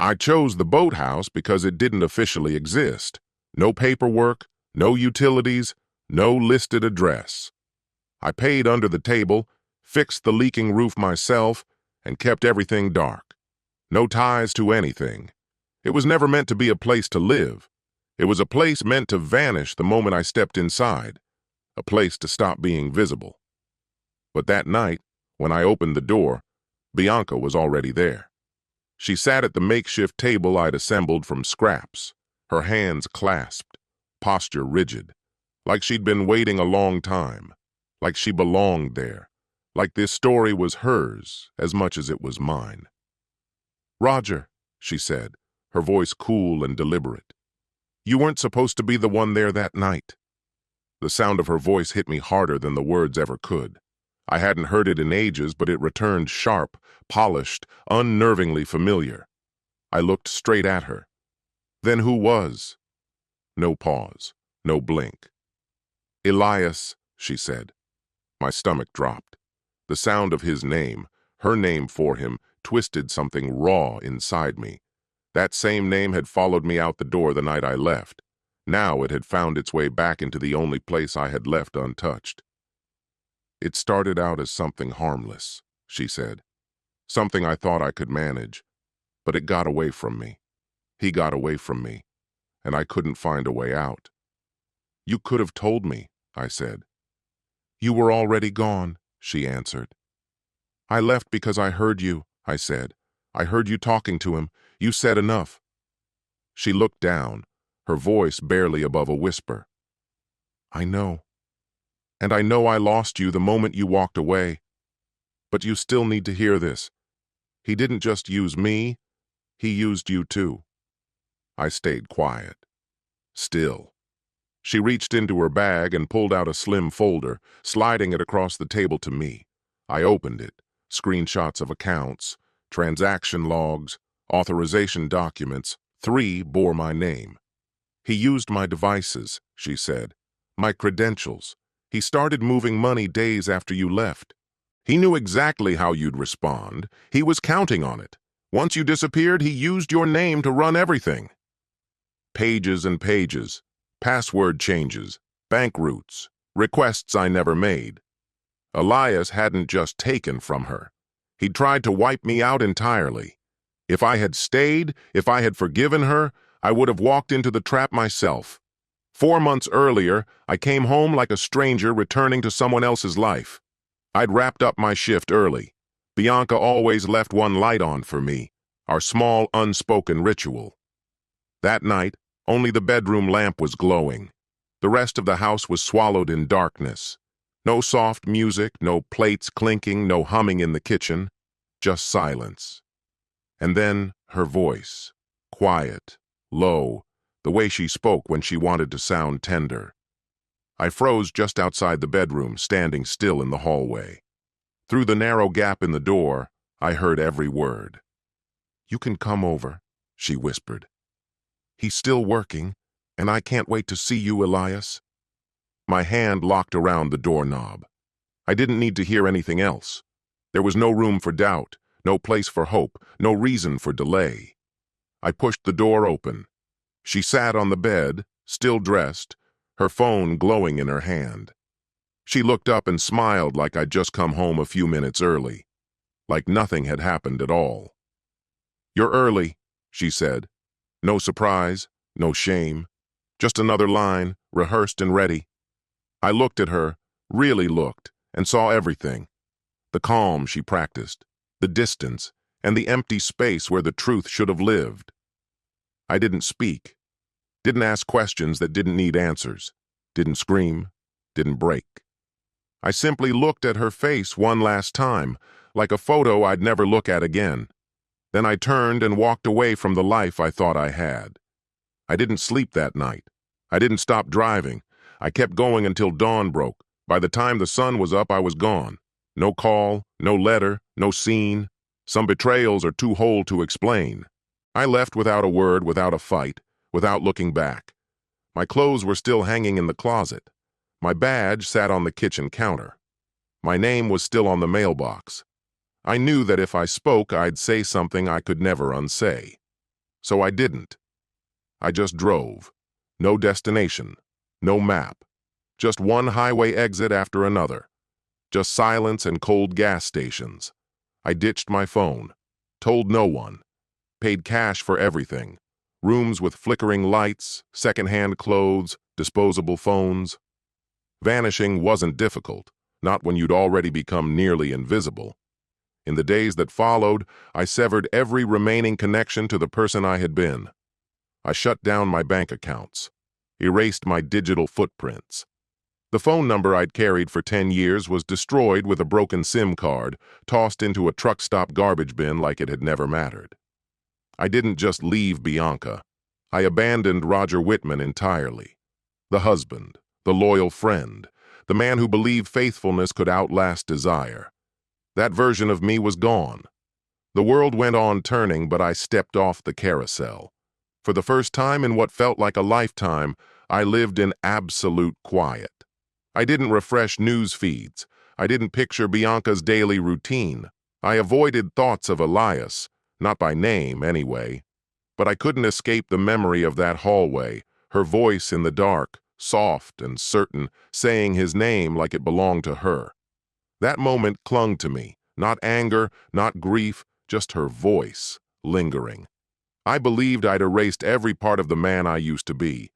I chose the boathouse because it didn't officially exist. No paperwork, no utilities, no listed address. I paid under the table, fixed the leaking roof myself, and kept everything dark. No ties to anything. It was never meant to be a place to live. It was a place meant to vanish the moment I stepped inside, a place to stop being visible. But that night, when I opened the door, Bianca was already there. She sat at the makeshift table I'd assembled from scraps, her hands clasped, posture rigid, like she'd been waiting a long time, like she belonged there, like this story was hers as much as it was mine. "Roger," she said, her voice cool and deliberate. "You weren't supposed to be the one there that night." The sound of her voice hit me harder than the words ever could. I hadn't heard it in ages, but it returned sharp, polished, unnervingly familiar. I looked straight at her. "Then who was?" No pause, no blink. "Elias," she said. My stomach dropped. The sound of his name, her name for him, twisted something raw inside me. That same name had followed me out the door the night I left. Now it had found its way back into the only place I had left untouched. "It started out as something harmless," she said. "Something I thought I could manage. But it got away from me. He got away from me. And I couldn't find a way out." "You could have told me," I said. "You were already gone," she answered. "I left because I heard you," I said. "I heard you talking to him. You said enough." She looked down, her voice barely above a whisper. "I know. And I know I lost you the moment you walked away. But you still need to hear this. He didn't just use me, he used you too." I stayed quiet. Still. She reached into her bag and pulled out a slim folder, sliding it across the table to me. I opened it. Screenshots of accounts, transaction logs, authorization documents. 3 bore my name. "He used my devices," she said. "My credentials. He started moving money days after you left. He knew exactly how you'd respond. He was counting on it. Once you disappeared, he used your name to run everything." Pages and pages. Password changes. Bank routes. Requests I never made. Elias hadn't just taken from her. He'd tried to wipe me out entirely. If I had stayed, if I had forgiven her, I would have walked into the trap myself. 4 months earlier, I came home like a stranger returning to someone else's life. I'd wrapped up my shift early. Bianca always left one light on for me, our small, unspoken ritual. That night, only the bedroom lamp was glowing. The rest of the house was swallowed in darkness. No soft music, no plates clinking, no humming in the kitchen, just silence. And then her voice, quiet, low, the way she spoke when she wanted to sound tender. I froze just outside the bedroom, standing still in the hallway. Through the narrow gap in the door, I heard every word. "You can come over," she whispered. "He's still working, and I can't wait to see you, Elias." My hand locked around the doorknob. I didn't need to hear anything else. There was no room for doubt, no place for hope, no reason for delay. I pushed the door open. She sat on the bed, still dressed, her phone glowing in her hand. She looked up and smiled like I'd just come home a few minutes early, like nothing had happened at all. "You're early," she said. No surprise, no shame, just another line, rehearsed and ready. I looked at her, really looked, and saw everything. The calm she practiced, the distance, and the empty space where the truth should have lived. I didn't speak, didn't ask questions that didn't need answers, didn't scream, didn't break. I simply looked at her face one last time, like a photo I'd never look at again. Then I turned and walked away from the life I thought I had. I didn't sleep that night. I didn't stop driving. I kept going until dawn broke. By the time the sun was up, I was gone. No call, no letter, no scene. Some betrayals are too whole to explain. I left without a word, without a fight, without looking back. My clothes were still hanging in the closet. My badge sat on the kitchen counter. My name was still on the mailbox. I knew that if I spoke, I'd say something I could never unsay. So I didn't. I just drove. No destination. No map. Just one highway exit after another. Just silence and cold gas stations. I ditched my phone. Told no one. Paid cash for everything. Rooms with flickering lights, secondhand clothes, disposable phones. Vanishing wasn't difficult, not when you'd already become nearly invisible. In the days that followed, I severed every remaining connection to the person I had been. I shut down my bank accounts, erased my digital footprints. The phone number I'd carried for 10 years was destroyed with a broken SIM card, tossed into a truck stop garbage bin like it had never mattered. I didn't just leave Bianca. I abandoned Roger Whitman entirely. The husband, the loyal friend, the man who believed faithfulness could outlast desire. That version of me was gone. The world went on turning, but I stepped off the carousel. For the first time in what felt like a lifetime, I lived in absolute quiet. I didn't refresh news feeds. I didn't picture Bianca's daily routine. I avoided thoughts of Elias, not by name anyway. But I couldn't escape the memory of that hallway, her voice in the dark, soft and certain, saying his name like it belonged to her. That moment clung to me, not anger, not grief, just her voice, lingering. I believed I'd erased every part of the man I used to be.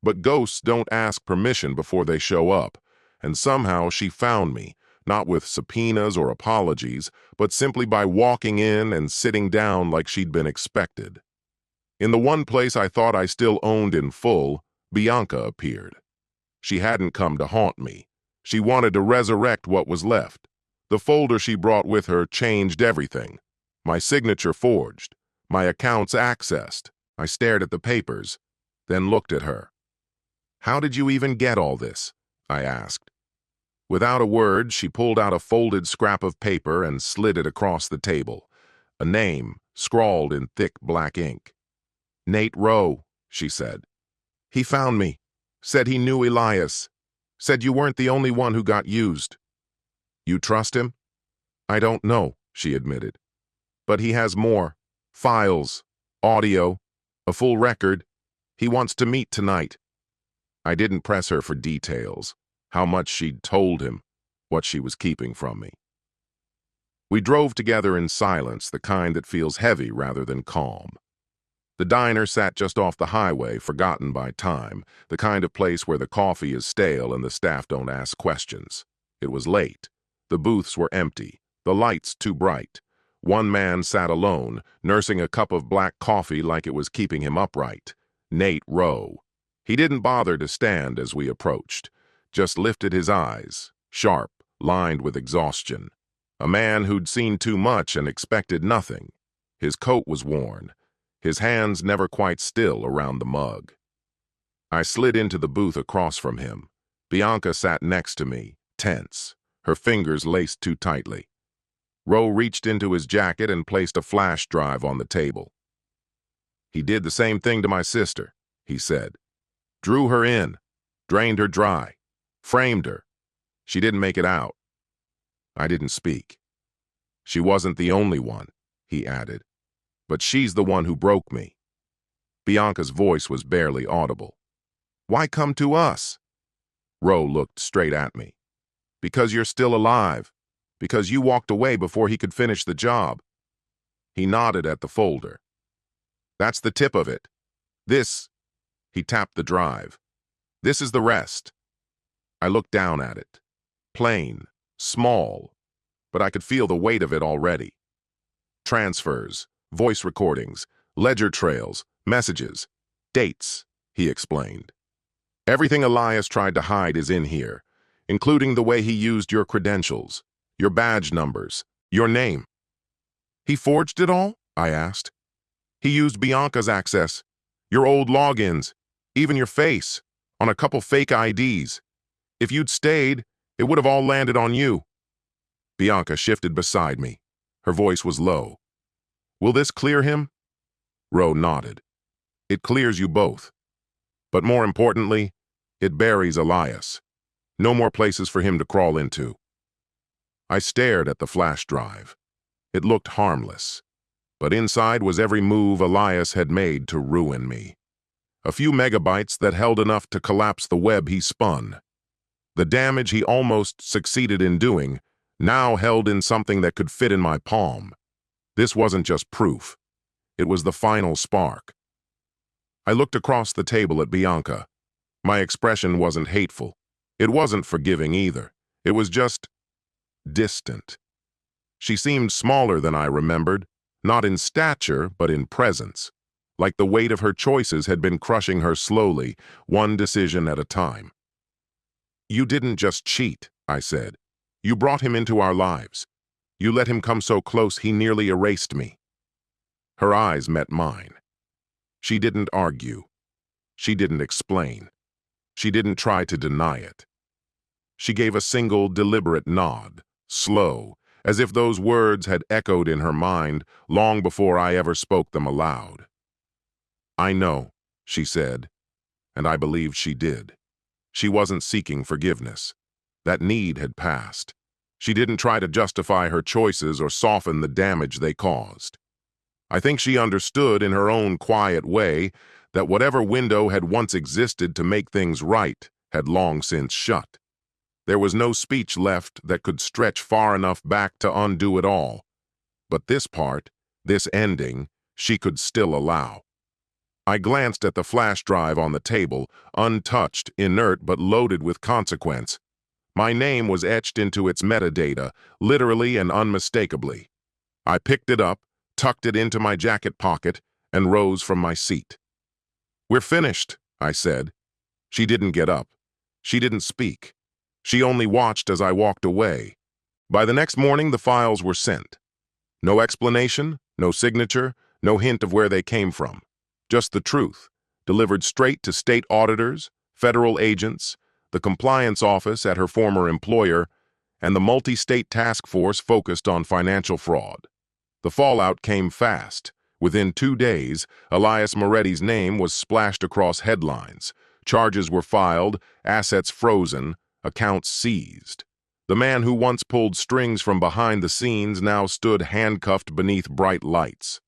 But ghosts don't ask permission before they show up, and somehow she found me, not with subpoenas or apologies, but simply by walking in and sitting down like she'd been expected. In the one place I thought I still owned in full, Bianca appeared. She hadn't come to haunt me. She wanted to resurrect what was left. The folder she brought with her changed everything. My signature forged. My accounts accessed. I stared at the papers, then looked at her. "How did you even get all this?" I asked. Without a word, she pulled out a folded scrap of paper and slid it across the table. A name, scrawled in thick black ink. "Nate Rowe," she said. "He found me. Said he knew Elias. Said you weren't the only one who got used." "You trust him?" "I don't know," she admitted. "But he has more. Files, audio, a full record. He wants to meet tonight." I didn't press her for details, how much she'd told him, what she was keeping from me. We drove together in silence, the kind that feels heavy rather than calm. The diner sat just off the highway, forgotten by time, the kind of place where the coffee is stale and the staff don't ask questions. It was late. The booths were empty, the lights too bright. One man sat alone, nursing a cup of black coffee like it was keeping him upright. Nate Rowe. He didn't bother to stand as we approached, just lifted his eyes, sharp, lined with exhaustion. A man who'd seen too much and expected nothing. His coat was worn, his hands never quite still around the mug. I slid into the booth across from him. Bianca sat next to me, tense, her fingers laced too tightly. Rowe reached into his jacket and placed a flash drive on the table. "He did the same thing to my sister," he said. "Drew her in, drained her dry, framed her. She didn't make it out." I didn't speak. "She wasn't the only one," he added. "But she's the one who broke me." Bianca's voice was barely audible. "Why come to us?" Rowe looked straight at me. "Because you're still alive. Because you walked away before he could finish the job." He nodded at the folder. "That's the tip of it. This," he tapped the drive. "This is the rest." I looked down at it. Plain, small, but I could feel the weight of it already. Transfers, voice recordings, ledger trails, messages, dates, he explained. "Everything Elias tried to hide is in here, including the way he used your credentials, your badge numbers, your name." "He forged it all?" I asked. "He used Bianca's access, your old logins, even your face, on a couple fake IDs. If you'd stayed, it would have all landed on you." Bianca shifted beside me. Her voice was low. "Will this clear him?" Rowe nodded. "It clears you both. But more importantly, it buries Elias. No more places for him to crawl into." I stared at the flash drive. It looked harmless. but inside was every move Elias had made to ruin me. A few megabytes that held enough to collapse the web he spun. The damage he almost succeeded in doing, now held in something that could fit in my palm. This wasn't just proof. It was the final spark. I looked across the table at Bianca. My expression wasn't hateful. It wasn't forgiving either. It was just distant. She seemed smaller than I remembered, not in stature, but in presence, like the weight of her choices had been crushing her slowly, one decision at a time. "You didn't just cheat," I said. "You brought him into our lives. You let him come so close he nearly erased me." Her eyes met mine. She didn't argue. She didn't explain. She didn't try to deny it. She gave a single, deliberate nod, slow, as if those words had echoed in her mind long before I ever spoke them aloud. "I know," she said, and I believed she did. She wasn't seeking forgiveness. That need had passed. She didn't try to justify her choices or soften the damage they caused. I think she understood in her own quiet way that whatever window had once existed to make things right had long since shut. There was no speech left that could stretch far enough back to undo it all. But this part, this ending, she could still allow. I glanced at the flash drive on the table, untouched, inert, but loaded with consequence. My name was etched into its metadata, literally and unmistakably. I picked it up, tucked it into my jacket pocket, and rose from my seat. "We're finished," I said. She didn't get up. She didn't speak. She only watched as I walked away. By the next morning, the files were sent. No explanation, no signature, no hint of where they came from. Just the truth, delivered straight to state auditors, federal agents, the compliance office at her former employer, and the multi-state task force focused on financial fraud. The fallout came fast. Within 2 days, Elias Moretti's name was splashed across headlines. Charges were filed, assets frozen, accounts seized. The man who once pulled strings from behind the scenes now stood handcuffed beneath bright lights.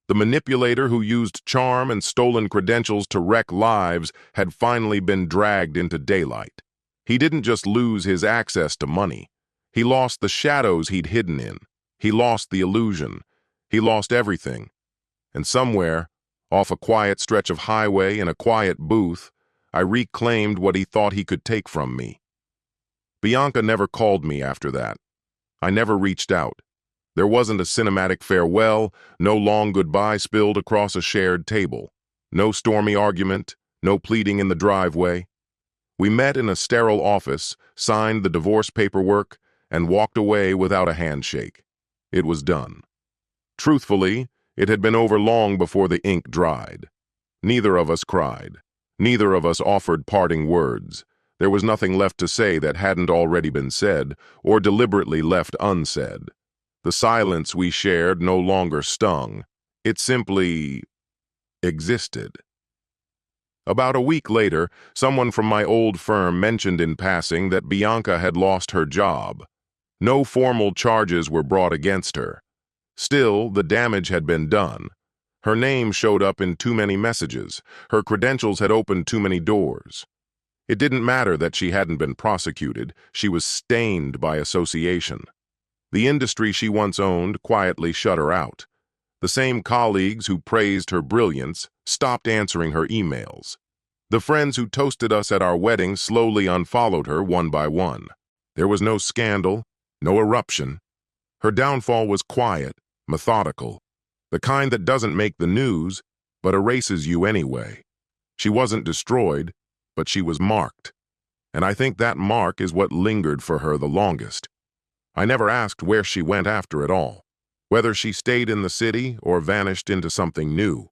The manipulator who used charm and stolen credentials to wreck lives had finally been dragged into daylight. He didn't just lose his access to money. He lost the shadows he'd hidden in. He lost the illusion. He lost everything. And somewhere, off a quiet stretch of highway in a quiet booth, I reclaimed what he thought he could take from me. Bianca never called me after that. I never reached out. There wasn't a cinematic farewell, no long goodbye spilled across a shared table. No stormy argument, no pleading in the driveway. We met in a sterile office, signed the divorce paperwork, and walked away without a handshake. It was done. Truthfully, it had been over long before the ink dried. Neither of us cried. Neither of us offered parting words. There was nothing left to say that hadn't already been said, or deliberately left unsaid. The silence we shared no longer stung. It simply existed. About a week later, someone from my old firm mentioned in passing that Bianca had lost her job. No formal charges were brought against her. Still, the damage had been done. Her name showed up in too many messages. Her credentials had opened too many doors. It didn't matter that she hadn't been prosecuted. She was stained by association. The industry she once owned quietly shut her out. The same colleagues who praised her brilliance stopped answering her emails. The friends who toasted us at our wedding slowly unfollowed her one by one. There was no scandal, no eruption. Her downfall was quiet, methodical, the kind that doesn't make the news, but erases you anyway. She wasn't destroyed, but she was marked. And I think that mark is what lingered for her the longest. I never asked where she went after it all, whether she stayed in the city or vanished into something new.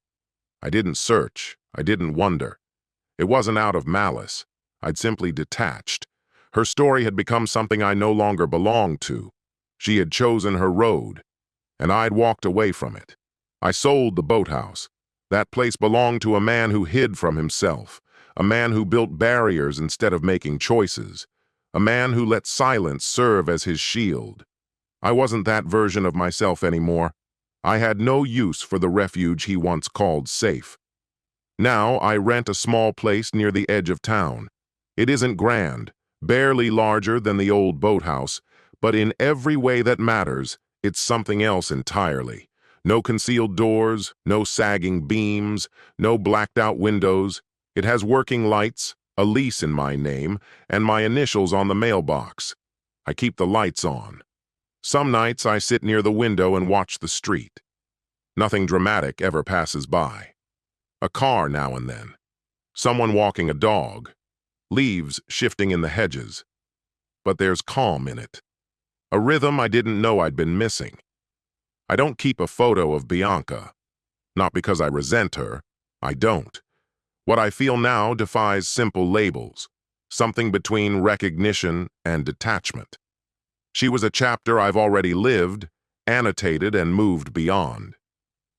I didn't search. I didn't wonder. It wasn't out of malice. I'd simply detached. Her story had become something I no longer belonged to. She had chosen her road, and I'd walked away from it. I sold the boathouse. That place belonged to a man who hid from himself, a man who built barriers instead of making choices, a man who let silence serve as his shield. I wasn't that version of myself anymore. I had no use for the refuge he once called safe. Now I rent a small place near the edge of town. It isn't grand, barely larger than the old boathouse, but in every way that matters, it's something else entirely. No concealed doors, no sagging beams, no blacked-out windows. It has working lights, a lease in my name, and my initials on the mailbox. I keep the lights on. Some nights I sit near the window and watch the street. Nothing dramatic ever passes by. A car now and then. Someone walking a dog. Leaves shifting in the hedges. But there's calm in it. A rhythm I didn't know I'd been missing. I don't keep a photo of Bianca. Not because I resent her. I don't. What I feel now defies simple labels. Something between recognition and detachment. She was a chapter I've already lived, annotated, and moved beyond.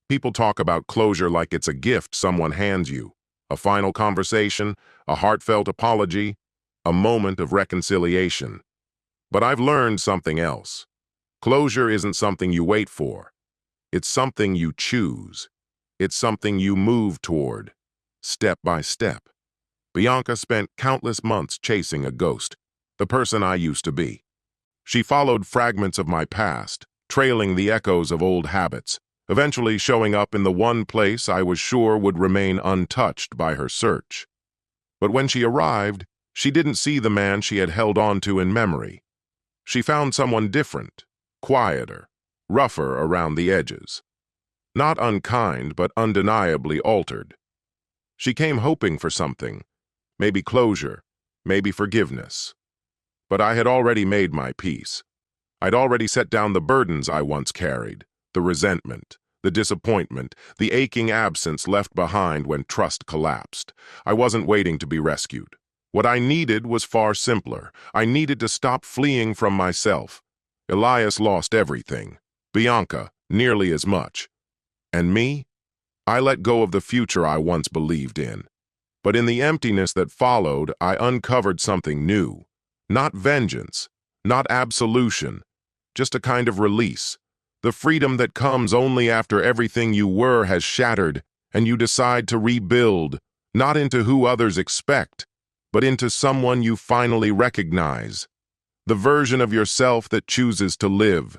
People talk about closure like it's a gift someone hands you. A final conversation, a heartfelt apology, a moment of reconciliation. But I've learned something else. Closure isn't something you wait for. It's something you choose. It's something you move toward, step by step. Bianca spent countless months chasing a ghost, the person I used to be. She followed fragments of my past, trailing the echoes of old habits, eventually showing up in the one place I was sure would remain untouched by her search. But when she arrived, she didn't see the man she had held on to in memory. She found someone different, quieter, rougher around the edges. Not unkind, but undeniably altered. She came hoping for something, maybe closure, maybe forgiveness. But I had already made my peace. I'd already set down the burdens I once carried, the resentment, the disappointment, the aching absence left behind when trust collapsed. I wasn't waiting to be rescued. What I needed was far simpler. I needed to stop fleeing from myself. Elias lost everything. Bianca, nearly as much. And me? I let go of the future I once believed in. But in the emptiness that followed, I uncovered something new. Not vengeance, not absolution, just a kind of release. The freedom that comes only after everything you were has shattered, and you decide to rebuild, not into who others expect, but into someone you finally recognize. The version of yourself that chooses to live,